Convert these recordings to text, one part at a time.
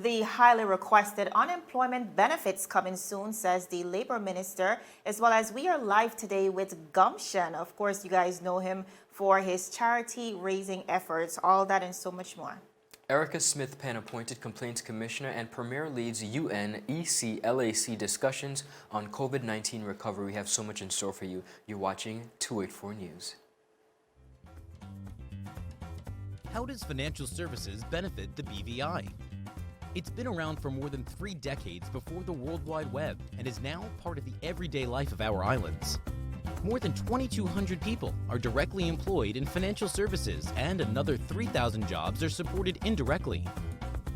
The highly requested unemployment benefits coming soon, says the labor minister, as well as we are live today with Gumption. Of course, you guys know him for his charity raising efforts, all that and so much more. Erica Smith-Penn, appointed complaints commissioner and premier, leads UN ECLAC discussions on COVID-19 recovery. We have so much in store for you. You're watching 284 News. How does financial services benefit the BVI? It's been around for more than 3 decades before the World Wide Web and is now part of the everyday life of our islands. More than 2,200 people are directly employed in financial services, and another 3,000 jobs are supported indirectly.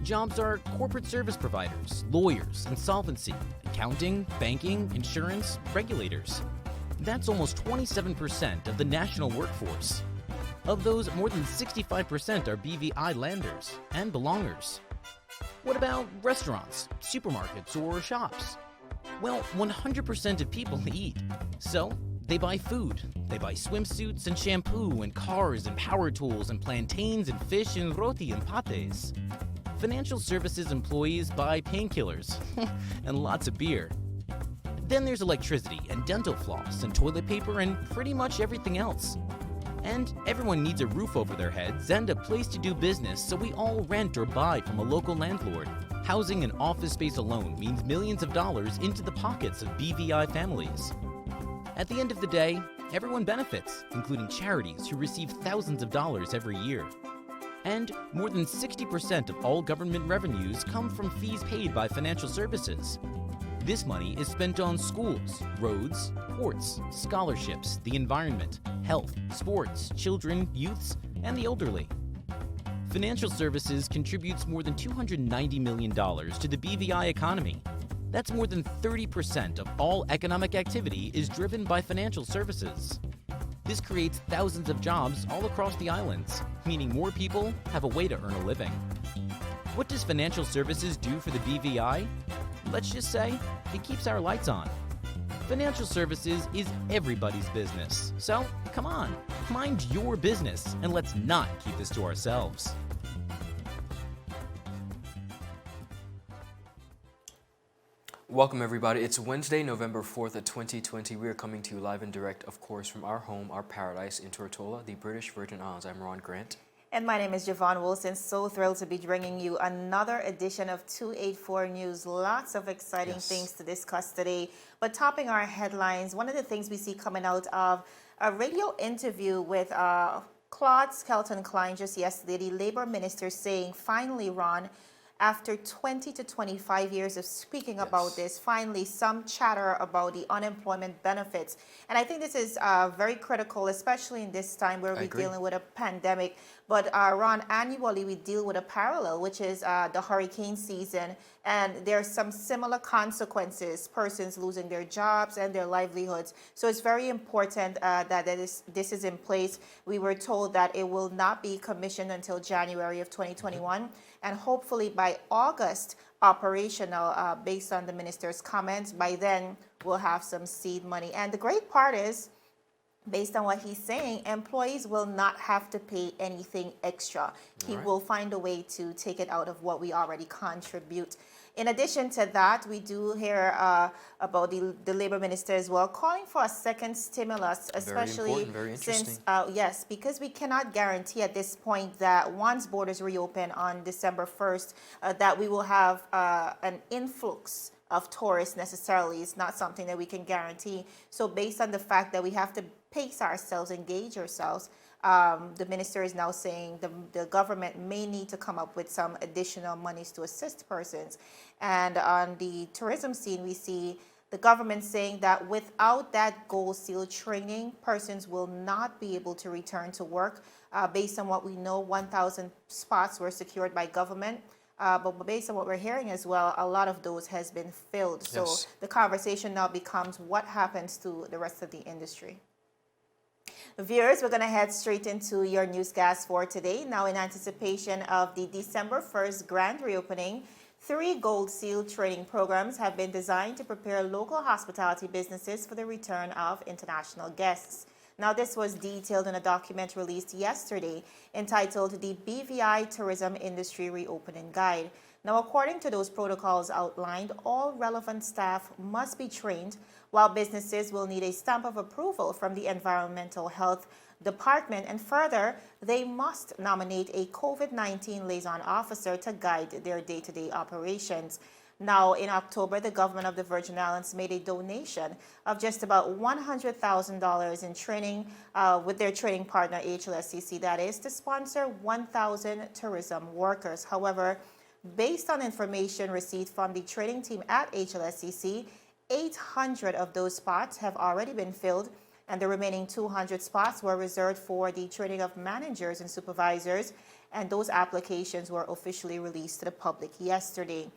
Jobs are corporate service providers, lawyers, insolvency, accounting, banking, insurance, regulators. That's almost 27% of the national workforce. Of those, more than 65% are BVI landers and belongers. What about restaurants, supermarkets, or shops? Well, 100% of people eat. So, they buy food. They buy swimsuits and shampoo and cars and power tools and plantains and fish and roti and pates. Financial services employees buy painkillers and lots of beer. Then there's electricity and dental floss and toilet paper and pretty much everything else. And everyone needs a roof over their heads and a place to do business, so we all rent or buy from a local landlord. Housing and office space alone means millions of dollars into the pockets of BVI families. At the end of the day, everyone benefits, including charities who receive thousands of dollars every year. And more than 60% of all government revenues come from fees paid by financial services. This money is spent on schools, roads, ports, scholarships, the environment, health, sports, children, youths, and the elderly. Financial services contributes more than $290 million to the BVI economy. That's more than 30% of all economic activity is driven by financial services. This creates thousands of jobs all across the islands, meaning more people have a way to earn a living. What does financial services do for the BVI? Let's just say it keeps our lights on. Financial services is everybody's business. So, come on, mind your business and let's not keep this to ourselves. Welcome everybody. It's Wednesday, November 4th of 2020. We are coming to you live and direct, of course, from our home, our paradise in Tortola, the British Virgin Islands. I'm Ron Grant. And my name is Javon Wilson. So thrilled to be bringing you another edition of 284 News. Lots of exciting things to discuss today. But topping our headlines, one of the things we see coming out of a radio interview with Claude Skelton-Klein just yesterday, the labor minister saying, finally, Ron, after 20 to 25 years of speaking about this, finally some chatter about the unemployment benefits. And I think this is very critical, especially in this time where we're dealing with a pandemic. But Ron, annually we deal with a parallel, which is the hurricane season. And there's some similar consequences, persons losing their jobs and their livelihoods. So it's very important that this is in place. We were told that it will not be commissioned until January of 2021. And hopefully by August, operational, based on the minister's comments. By then, we'll have some seed money. And the great part is, based on what he's saying, employees will not have to pay anything extra. He will find a way to take it out of what we already contribute. In addition to that, we do hear about the labor minister as well calling for a second stimulus, especially very since, yes, because we cannot guarantee at this point that once borders reopen on December 1st, that we will have an influx of tourists necessarily. It's not something that we can guarantee. So based on the fact that we have to pace ourselves, engage ourselves, the minister is now saying the government may need to come up with some additional monies to assist persons. And on the tourism scene, we see the government saying that without that gold seal training, persons will not be able to return to work. Based on what we know, 1,000 spots were secured by government. But based on what we're hearing as well, a lot of those has been filled. So the conversation now becomes what happens to the rest of the industry. Viewers, we're going to head straight into your newscast for today. Now, in anticipation of the December 1st grand reopening, 3 Gold Seal training programs have been designed to prepare local hospitality businesses for the return of international guests. Now, this was detailed in a document released yesterday entitled the BVI Tourism Industry Reopening Guide. Now, according to those protocols outlined, all relevant staff must be trained, while businesses will need a stamp of approval from the Environmental Health Department, and further, they must nominate a COVID-19 liaison officer to guide their day-to-day operations. Now, in October, the government of the Virgin Islands made a donation of just about $100,000 in training with their training partner, HLSCC, that is, to sponsor 1,000 tourism workers. However, based on information received from the training team at HLSCC, 800 of those spots have already been filled, and the remaining 200 spots were reserved for the training of managers and supervisors, and those applications were officially released to the public yesterday.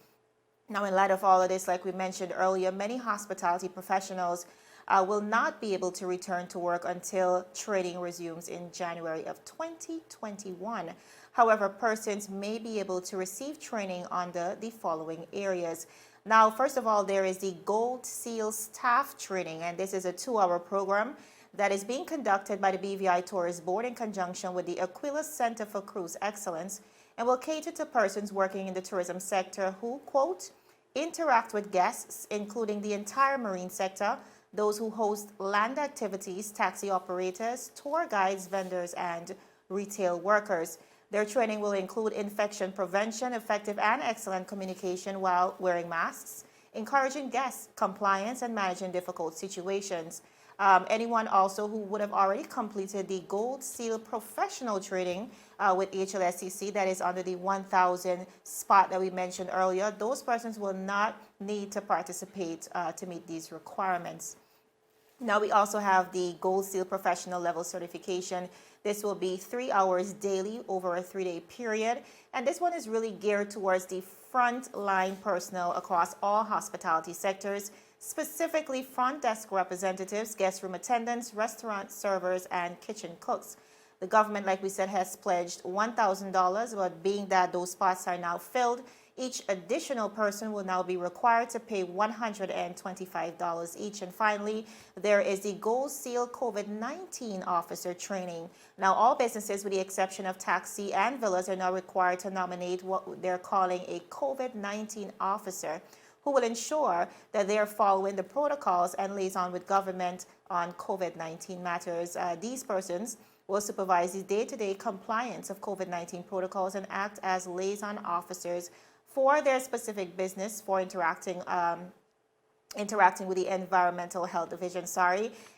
Now, in light of all of this, like we mentioned earlier, many hospitality professionals will not be able to return to work until training resumes in January of 2021. However, persons may be able to receive training under the following areas. Now, first of all, there is the Gold Seal Staff Training, and this is a 2-hour program that is being conducted by the BVI Tourist Board in conjunction with the Aquila Center for Cruise Excellence, and will cater to persons working in the tourism sector who, quote, interact with guests, including the entire marine sector, those who host land activities, taxi operators, tour guides, vendors, and retail workers. Their training will include infection prevention, effective and excellent communication while wearing masks, encouraging guest compliance, and managing difficult situations. Anyone also who would have already completed the Gold Seal Professional Training with HLSCC, that is under the 1,000 spot that we mentioned earlier, those persons will not need to participate to meet these requirements. Now, we also have the Gold Seal Professional Level Certification. This will be 3 hours daily over a 3-day period. And this one is really geared towards the front-line personnel across all hospitality sectors, specifically front desk representatives, guest room attendants, restaurant servers, and kitchen cooks. The government, like we said, has pledged $1,000, but being that those spots are now filled, each additional person will now be required to pay $125 each. And finally, there is the Gold Seal COVID-19 Officer Training. Now, all businesses, with the exception of taxi and villas, are now required to nominate what they're calling a COVID-19 officer, who will ensure that they are following the protocols and liaison with government on COVID-19 matters. These persons will supervise the day-to-day compliance of COVID-19 protocols and act as liaison officers for their specific business for interacting with the Environmental Health Division,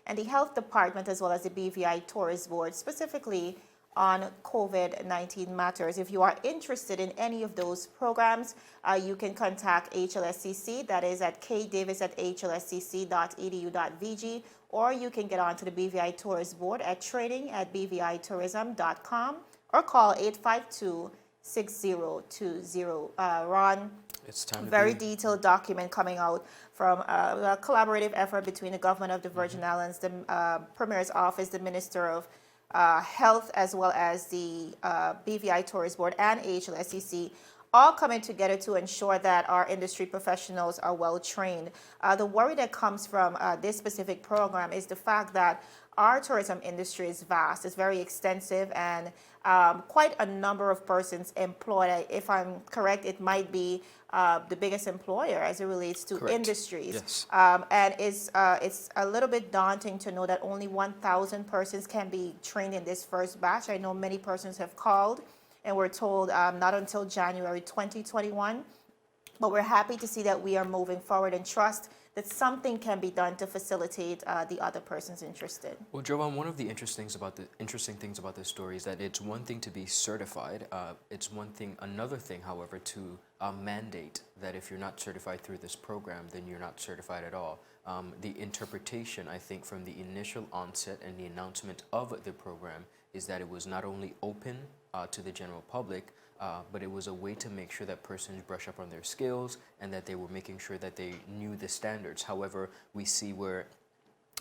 and the Health Department, as well as the BVI Tourist Board, specifically on COVID-19 matters. If you are interested in any of those programs, you can contact HLSCC, that is at kdavis@hlscc.edu.vg, or you can get on to the BVI Tourist Board at training@bvitourism.com or call 852-6020. Ron, It's time to very be detailed document coming out from a collaborative effort between the government of the Virgin Islands, the Premier's Office, the Minister of Health, as well as the BVI Tourist Board and HLSCC, all coming together to ensure that our industry professionals are well trained. The worry that comes from this specific program is the fact that our tourism industry is vast, it's very extensive, and quite a number of persons employed. If I'm correct, it might be the biggest employer as it relates to industries. Yes. And it's a little bit daunting to know that only 1,000 persons can be trained in this first batch. I know many persons have called and we're told not until January 2021. But we're happy to see that we are moving forward and trust that something can be done to facilitate the other persons interested. Well, Jovan, one of the interesting things about this story is that it's one thing to be certified. Another thing, however, to mandate that if you're not certified through this program, then you're not certified at all. The interpretation, I think, from the initial onset and the announcement of the program is that it was not only open to the general public, but it was a way to make sure that persons brush up on their skills and that they were making sure that they knew the standards. However, we see where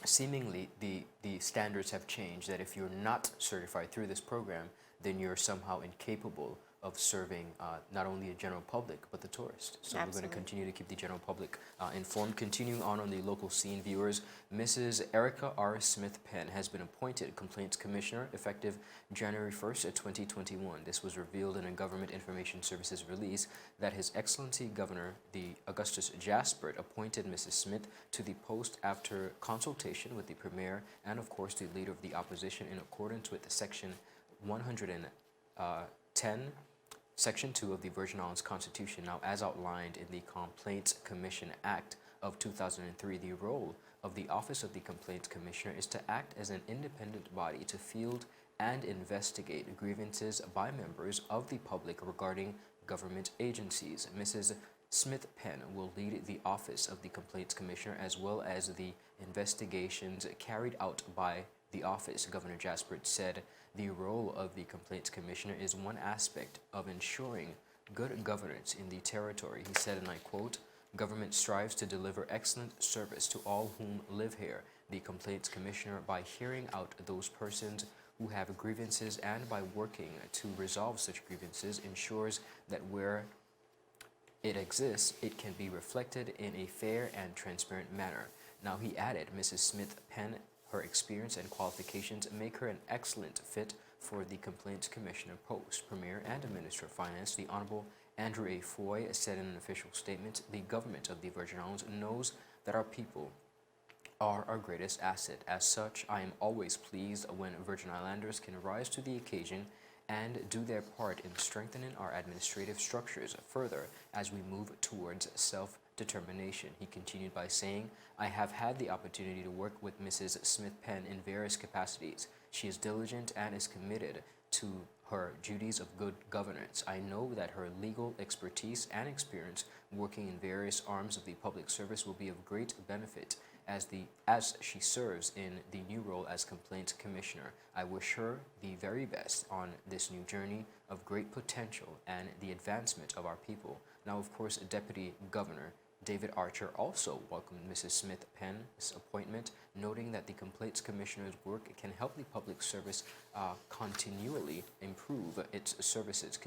seemingly the standards have changed, that if you're not certified through this program, then you're somehow incapable serving not only the general public but the tourist. So we're going to continue to keep the general public informed. Continuing on the local scene, viewers, Mrs. Erica R. Smith-Penn has been appointed Complaints Commissioner effective January 1st, 2021. This was revealed in a Government Information Services release that His Excellency Governor Augustus Jaspert appointed Mrs. Smith to the post after consultation with the Premier and, of course, the Leader of the Opposition in accordance with Section 110, Section 2 of the Virgin Islands Constitution. Now, as outlined in the Complaints Commission Act of 2003, the role of the Office of the Complaints Commissioner is to act as an independent body to field and investigate grievances by members of the public regarding government agencies. Mrs. Smith-Penn will lead the Office of the Complaints Commissioner as well as the investigations carried out by the office. Governor Jaspert said the role of the Complaints Commissioner is one aspect of ensuring good governance in the territory. He said, and I quote, "Government strives to deliver excellent service to all whom live here. The Complaints Commissioner, by hearing out those persons who have grievances and by working to resolve such grievances, ensures that where it exists, it can be reflected in a fair and transparent manner." Now, he added, Mrs. Smith-Penn, her experience and qualifications make her an excellent fit for the Complaints Commissioner post. Premier and Minister of Finance, the Honorable Andrew A. Foy, said in an official statement, "The government of the Virgin Islands knows that our people are our greatest asset. As such, I am always pleased when Virgin Islanders can rise to the occasion and do their part in strengthening our administrative structures further as we move towards self-determination." He continued by saying, "I have had the opportunity to work with Mrs. Smith-Penn in various capacities. She is diligent and is committed to her duties of good governance. I know that her legal expertise and experience working in various arms of the public service will be of great benefit as she serves in the new role as Complaints Commissioner. I wish her the very best on this new journey of great potential and the advancement of our people." Now, of course, Deputy Governor David Archer also welcomed Mrs. Smith-Penn's appointment, noting that the Complaints Commissioner's work can help the public service continually improve its services.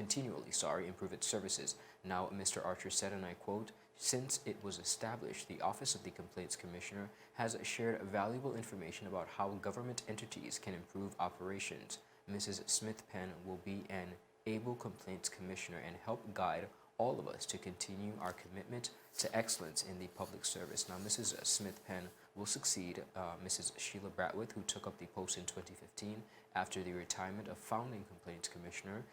Now, Mr. Archer said, and I quote, "Since it was established, the Office of the Complaints Commissioner has shared valuable information about how government entities can improve operations. Mrs. Smith-Penn will be an able Complaints Commissioner and help guide all of us to continue our commitment to excellence in the public service." Now, Mrs. Smith-Penn will succeed Mrs. Sheila Bratwith, who took up the post in 2015 after the retirement of founding Complaints Commissioner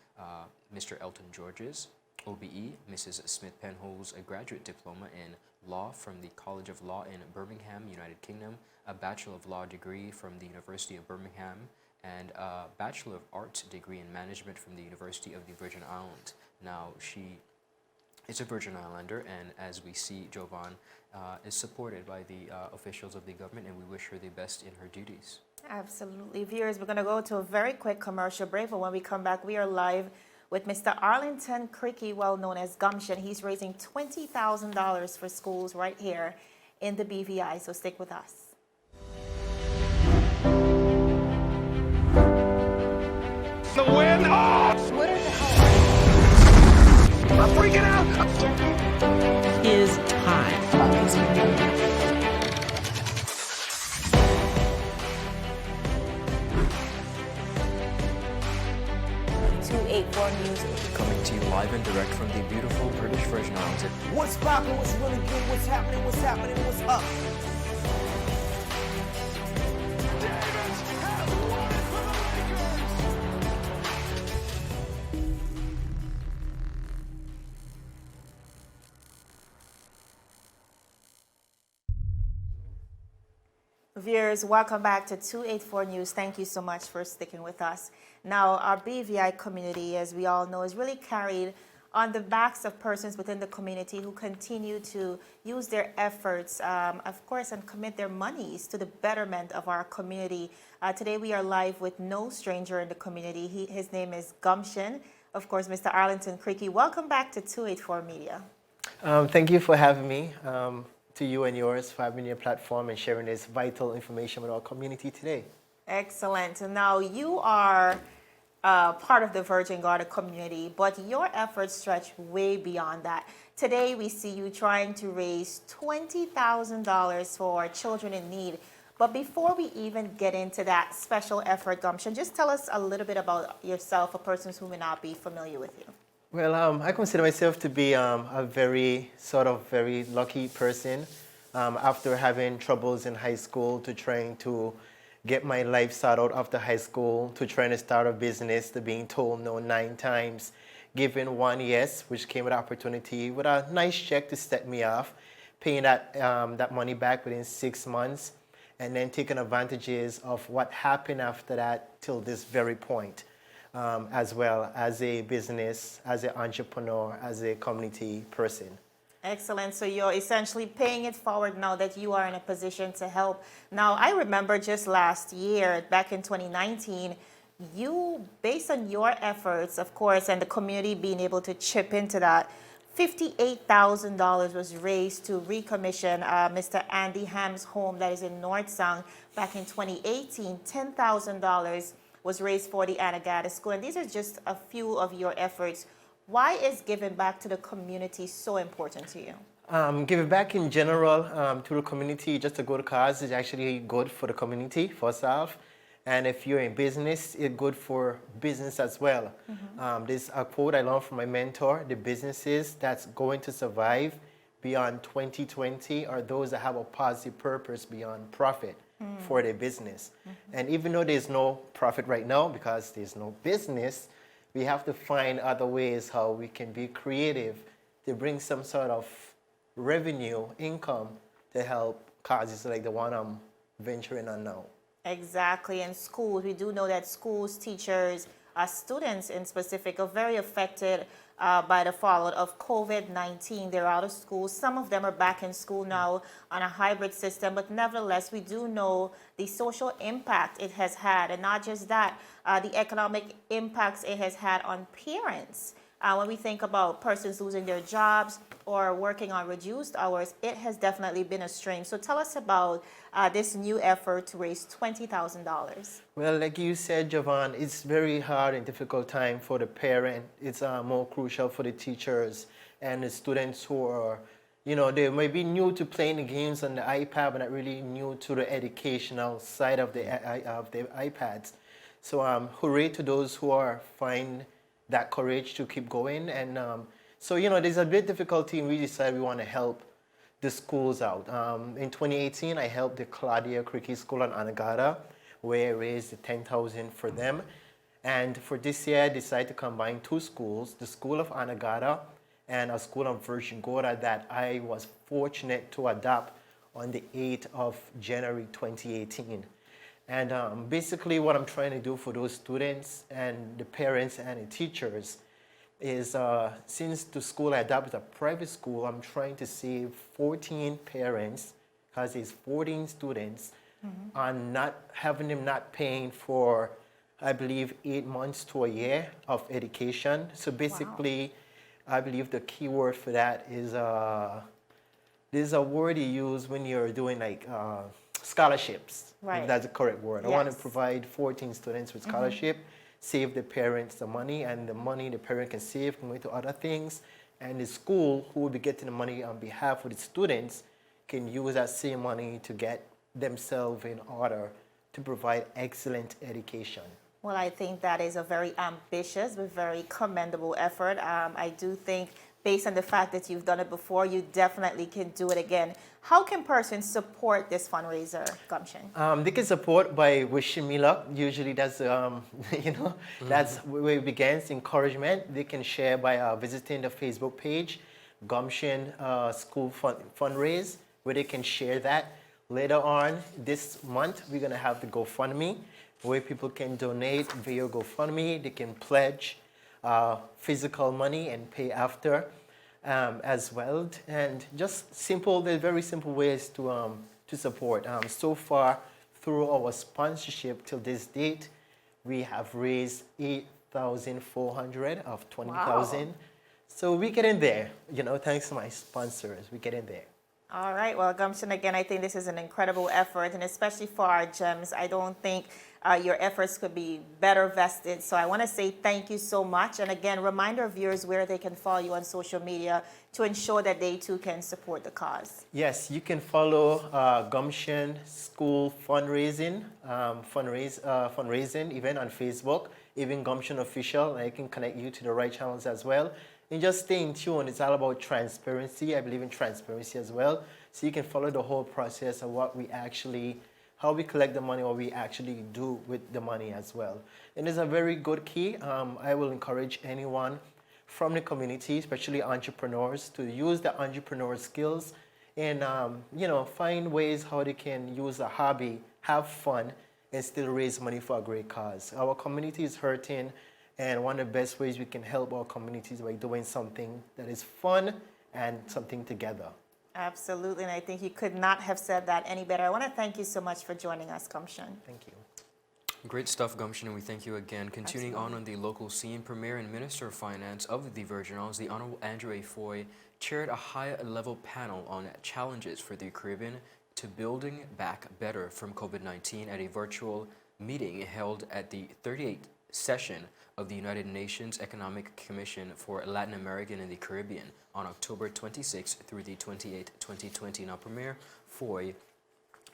Mr. Elton Georges. OBE, Mrs. Smith-Penn holds a graduate diploma in law from the College of Law in Birmingham, United Kingdom, a Bachelor of Law degree from the University of Birmingham, and a Bachelor of Arts degree in Management from the University of the Virgin Islands. Now, she is a Virgin Islander, and as we see, Jovan is supported by the officials of the government, and we wish her the best in her duties. Absolutely. Viewers, we're going to go to a very quick commercial break, but when we come back, we are live with Mr. Arlington Cricky, well known as Gumption. He's raising $20,000 for schools right here in the BVI, so stick with us. The win! Oh! What are the hell? I'm freaking out! Is time. 284 News. Coming to you live and direct from the beautiful British Virgin Islands. What's poppin', what's really good, what's happening, what's up? Davis has won it for the Lakers! Viewers, welcome back to 284 News. Thank you so much for sticking with us. Now, our BVI community, as we all know, is really carried on the backs of persons within the community who continue to use their efforts, of course, and commit their monies to the betterment of our community. Today, we are live with no stranger in the community. His name is Gumption. Of course, Mr. Arlington Cricky. Welcome back to 284 Media. Thank you for having me, to you and yours, for having your platform and sharing this vital information with our community today. Excellent. Now, you are part of the Virgin Gorda community, but your efforts stretch way beyond that. Today, we see you trying to raise $20,000 for children in need. But before we even get into that special effort, Gumption, just tell us a little bit about yourself for persons who may not be familiar with you. Well, I consider myself to be a very lucky person. After having troubles in high school, to trying to get my life started out after high school, to trying to start a business, to being told no 9 times, given one yes, which came with opportunity, with a nice check to set me off, paying that money back within 6 months, and then taking advantages of what happened after that till this very point, as well as a business, as an entrepreneur, as a community person. Excellent. So you're essentially paying it forward now that you are in a position to help. Now, I remember just last year, back in 2019, you, based on your efforts, of course, and the community being able to chip into that, $58,000 was raised to recommission Mr. Andy Ham's home that is in North Sound. Back in 2018, $10,000 was raised for the Anagata School. And these are just a few of your efforts. Why is giving back to the community so important to you? Giving back in general to the community, just a good cause, is actually good for the community, first off. And if you're in business, it's good for business as well. There's a quote I learned from my mentor: the businesses that's going to survive beyond 2020 are those that have a positive purpose beyond profit for their business. And even though there's no profit right now because there's no business, we have to find other ways how we can be creative to bring some sort of revenue, income to help causes like the one I'm venturing on now. Exactly. In schools, we do know that schools, teachers, students in specific are very affected by the fallout of COVID-19. They're out of school. Some of them are back in school now on a hybrid system, but nevertheless, we do know the social impact it has had, and not just that, the economic impacts it has had on parents. When we think about persons losing their jobs or working on reduced hours, it has definitely been a strain. So tell us about this new effort to raise $20,000. Well, like you said, Jovan, it's very hard and difficult time for the parent. It's more crucial for the teachers and the students who are, they may be new to playing the games on the iPad, but not really new to the educational side of the iPads. So hooray to those who are find that courage to keep going. And so, there's a bit difficulty, and we decided we want to help the schools out. In 2018, I helped the Claudia Cricket School in Anagata, where I raised $10,000 for them. And for this year, I decided to combine 2 schools, the School of Anagata and a school of Virgin Gorda that I was fortunate to adopt on the 8th of January 2018. And basically what I'm trying to do for those students and the parents and the teachers is since the school I adopted a private school, I'm trying to save 14 parents, because it's 14 students, on not having them not paying for, I believe, 8 months to a year of education. So basically, I believe the key word for that is, there's a word you use when you're doing like scholarships. Right. If that's the correct word. Yes. I want to provide 14 students with scholarship, save the parents the money, and the money the parent can save can go to other things. And the school, who will be getting the money on behalf of the students, can use that same money to get themselves in order to provide excellent education. Well, I think that is a very ambitious but very commendable effort. I do think, based on the fact that you've done it before, you definitely can do it again. How can persons support this fundraiser, Gumption? They can support by wishing me luck. Usually that's, that's where it begins, encouragement. They can share by visiting the Facebook page, Gumption School Fundraise, where they can share that. Later on this month, we're gonna have the GoFundMe, where people can donate via GoFundMe. They can pledge physical money and pay after as well. And just simple, there's very simple ways to support. So far, through our sponsorship till this date, we have raised $8,400 of $20,000. Wow. So we get in there, thanks to my sponsors, we get in there. All right. Well, Gumption, again, I think this is an incredible effort, and especially for our gems, I don't think your efforts could be better vested. So I want to say thank you so much. And again, remind our viewers where they can follow you on social media to ensure that they too can support the cause. Yes, you can follow Gumption School fundraising event on Facebook, even Gumption Official. I can connect you to the right channels as well. And just stay in tune. It's all about transparency. I believe in transparency as well. So you can follow the whole process of how we collect the money, what we actually do with the money as well. And it's a very good key. I will encourage anyone from the community, especially entrepreneurs, to use the entrepreneur skills and find ways how they can use a hobby, have fun, and still raise money for a great cause. Our community is hurting, and one of the best ways we can help our communities by doing something that is fun and something together. Absolutely, and I think you could not have said that any better. I want to thank you so much for joining us, Gumption. Thank you. Great stuff, Gumption, and we thank you again. Continuing on the local scene, Premier and Minister of Finance of the Virgin Islands, the Honorable Andrew A. Foy, chaired a high-level panel on challenges for the Caribbean to building back better from COVID-19 at a virtual meeting held at the 38th session of the United Nations Economic Commission for Latin America and the Caribbean on October 26th through the 28th, 2020. Now, Premier Foy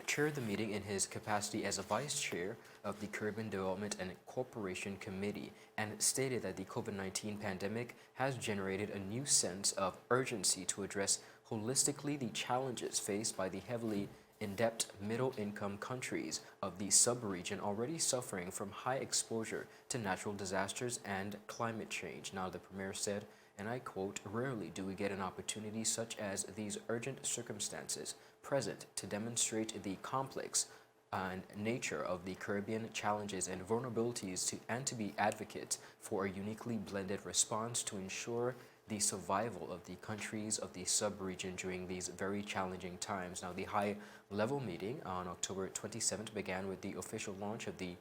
chaired the meeting in his capacity as a vice chair of the Caribbean Development and Cooperation Committee and stated that the COVID-19 pandemic has generated a new sense of urgency to address holistically the challenges faced by the heavily in-debt middle-income countries of the sub-region already suffering from high exposure to natural disasters and climate change. Now, the Premier said, and I quote, "Rarely do we get an opportunity such as these urgent circumstances present to demonstrate the complex nature of the Caribbean challenges and vulnerabilities and to be advocates for a uniquely blended response to ensure the survival of the countries of the sub-region during these very challenging times." Now, the high-level meeting on October 27th began with the official launch of the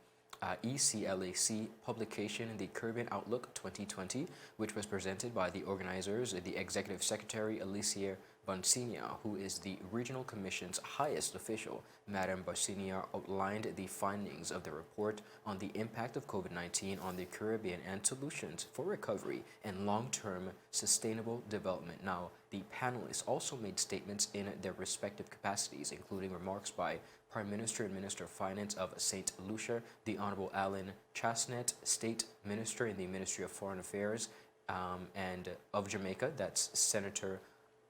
ECLAC publication, the Caribbean Outlook 2020, which was presented by the organizers, the Executive Secretary, Alicia Bonsinia, who is the Regional Commission's highest official. Madam Bonsinia outlined the findings of the report on the impact of COVID-19 on the Caribbean and solutions for recovery and long-term sustainable development. Now, the panelists also made statements in their respective capacities, including remarks by Prime Minister and Minister of Finance of St. Lucia, the Honorable Alan Chasnet, State Minister in the Ministry of Foreign Affairs and of Jamaica, that's Senator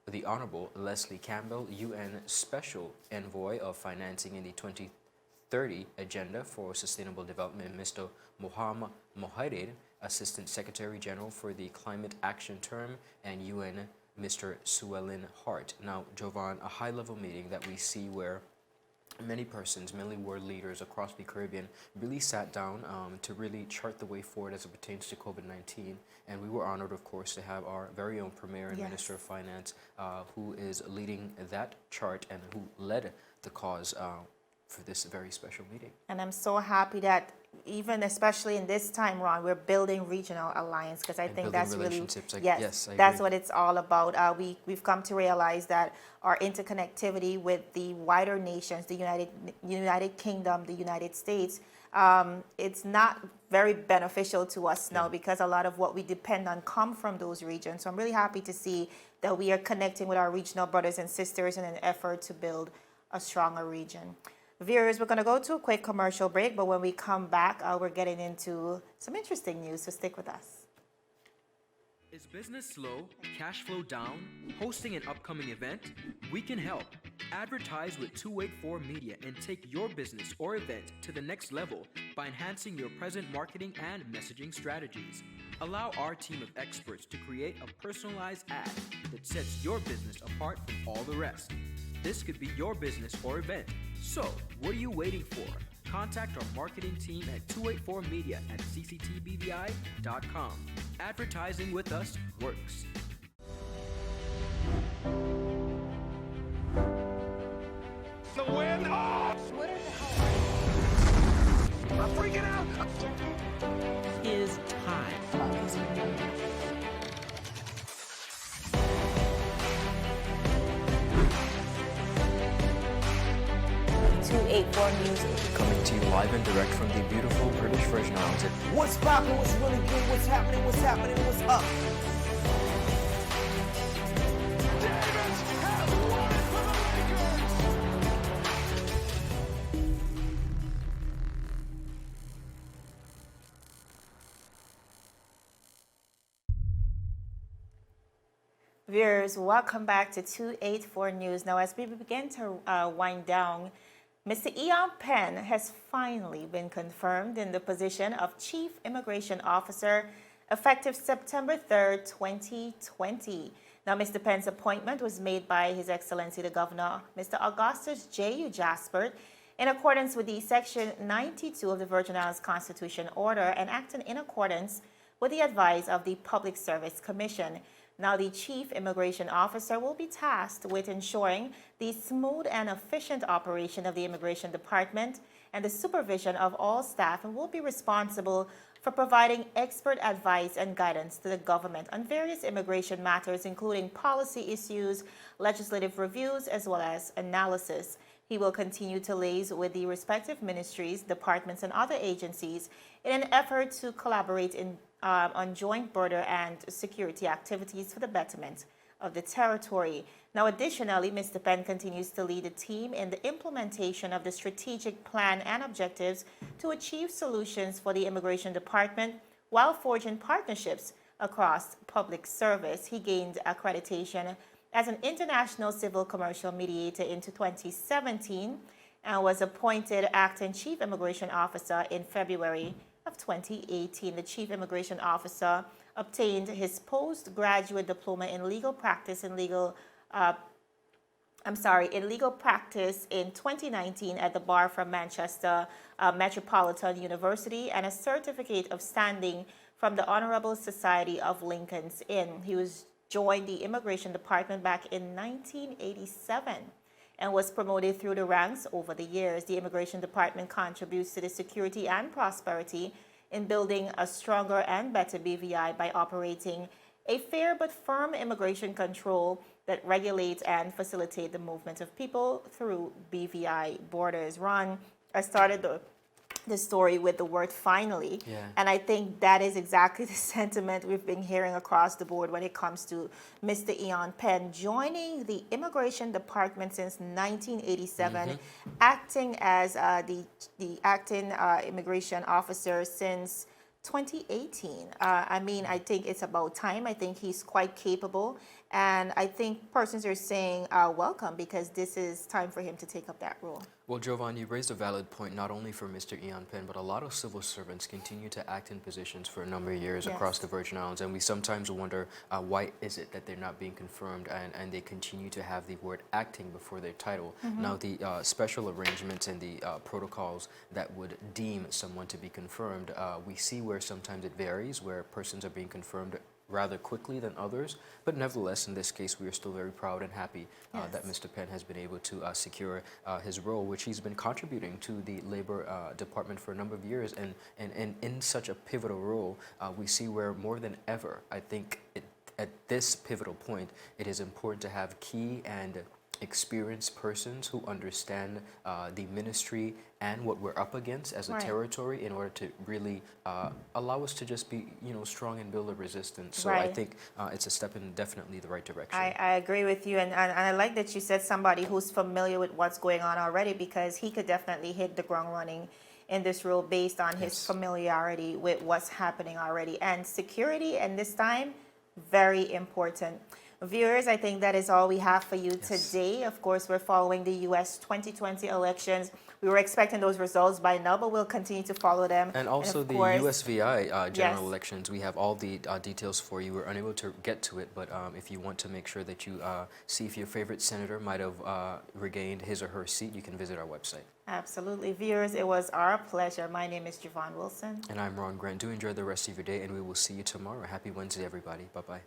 the Honorable Leslie Campbell, UN Special Envoy of Financing in the 2030 Agenda for Sustainable Development, Mr. Mohammed Mohidin, Assistant Secretary General for the Climate Action Term, and UN Mr. Suellen Hart. Now, Jovan, a high-level meeting that we see where many persons, mainly world leaders across the Caribbean, really sat down to really chart the way forward as it pertains to COVID-19. And we were honored, of course, to have our very own Premier and Minister of Finance who is leading that chart and who led the cause for this very special meeting. And I'm so happy that even especially in this time, Ron, we're building regional alliance because I think that's really, yes, that's what it's all about. We've come to realize that our interconnectivity with the wider nations, the United Kingdom, the United States, it's not very beneficial to us now because a lot of what we depend on come from those regions. So I'm really happy to see that we are connecting with our regional brothers and sisters in an effort to build a stronger region. Viewers, we're going to go to a quick commercial break, but when we come back, we're getting into some interesting news, so stick with us. Is business slow, cash flow down, hosting an upcoming event? We can help. Advertise with 284 Media and take your business or event to the next level by enhancing your present marketing and messaging strategies. Allow our team of experts to create a personalized ad that sets your business apart from all the rest. This could be your business or event. So, what are you waiting for? Contact our marketing team at 284media@cctbvi.com. Advertising with us works. The win. Oh! I'm freaking out. Is time. 284 News. Coming to you live and direct from the beautiful British Virgin Islands. What's poppin', what's really good, what's happening, what's up? Davis has won it for the Lakers! Viewers, welcome back to 284 News. Now, as we begin to wind down, Mr. Smith-Penn has finally been confirmed in the position of Chief Immigration Officer effective September 3rd, 2020. Now, Mr. Penn's appointment was made by His Excellency the Governor, Mr. Augustus J.U. Jaspert, in accordance with the Section 92 of the Virgin Islands Constitution Order and acting in accordance with the advice of the Public Service Commission. Now, the Chief Immigration Officer will be tasked with ensuring the smooth and efficient operation of the Immigration Department and the supervision of all staff, and will be responsible for providing expert advice and guidance to the government on various immigration matters, including policy issues, legislative reviews, as well as analysis. He will continue to liaise with the respective ministries, departments, and other agencies in an effort to collaborate on joint border and security activities for the betterment of the territory. Now, additionally, Mr. Penn continues to lead the team in the implementation of the strategic plan and objectives to achieve solutions for the Immigration Department while forging partnerships across public service. He gained accreditation as an international civil commercial mediator in 2017 and was appointed acting Chief Immigration Officer in February of 2018. The Chief Immigration Officer obtained his postgraduate diploma in legal practice in legal practice in 2019 at the Bar from Manchester Metropolitan University and a certificate of standing from the Honorable Society of Lincoln's Inn. He joined the Immigration Department back in 1987 and was promoted through the ranks over the years. The Immigration Department contributes to the security and prosperity in building a stronger and better BVI by operating a fair but firm immigration control that regulates and facilitates the movement of people through BVI borders. Ron, I started the story with the word finally. Yeah. And I think that is exactly the sentiment we've been hearing across the board when it comes to Mr. Smith-Penn joining the Immigration Department since 1987, acting as the acting immigration officer since 2018. I think it's about time. I think he's quite capable. And I think persons are saying welcome, because this is time for him to take up that role. Well, Jovan, you raised a valid point, not only for Mr. Smith-Penn, but a lot of civil servants continue to act in positions for a number of years across the Virgin Islands. And we sometimes wonder why is it that they're not being confirmed and they continue to have the word acting before their title. Now, the special arrangements and the protocols that would deem someone to be confirmed, we see where sometimes it varies, where persons are being confirmed rather quickly than others, but nevertheless, in this case, we are still very proud and happy that Mr. Penn has been able to secure his role, which he's been contributing to the Labor Department for a number of years, and in such a pivotal role, we see where more than ever, I think at this pivotal point, it is important to have key and experienced persons who understand the ministry and what we're up against as a territory, in order to really allow us to just be, strong and build a resistance. So I think it's a step in definitely the right direction. I agree with you, and I like that you said somebody who's familiar with what's going on already, because he could definitely hit the ground running in this role based on his familiarity with what's happening already. And security, and this time, very important. Viewers, I think that is all we have for you today. Of course, we're following the U.S. 2020 elections. We were expecting those results by now, but we'll continue to follow them. And also the USVI general elections, we have all the details for you. We're unable to get to it, but if you want to make sure that you see if your favorite senator might have regained his or her seat, you can visit our website. Absolutely. Viewers, it was our pleasure. My name is Javon Wilson. And I'm Ron Grant. Do enjoy the rest of your day, and we will see you tomorrow. Happy Wednesday, everybody. Bye-bye.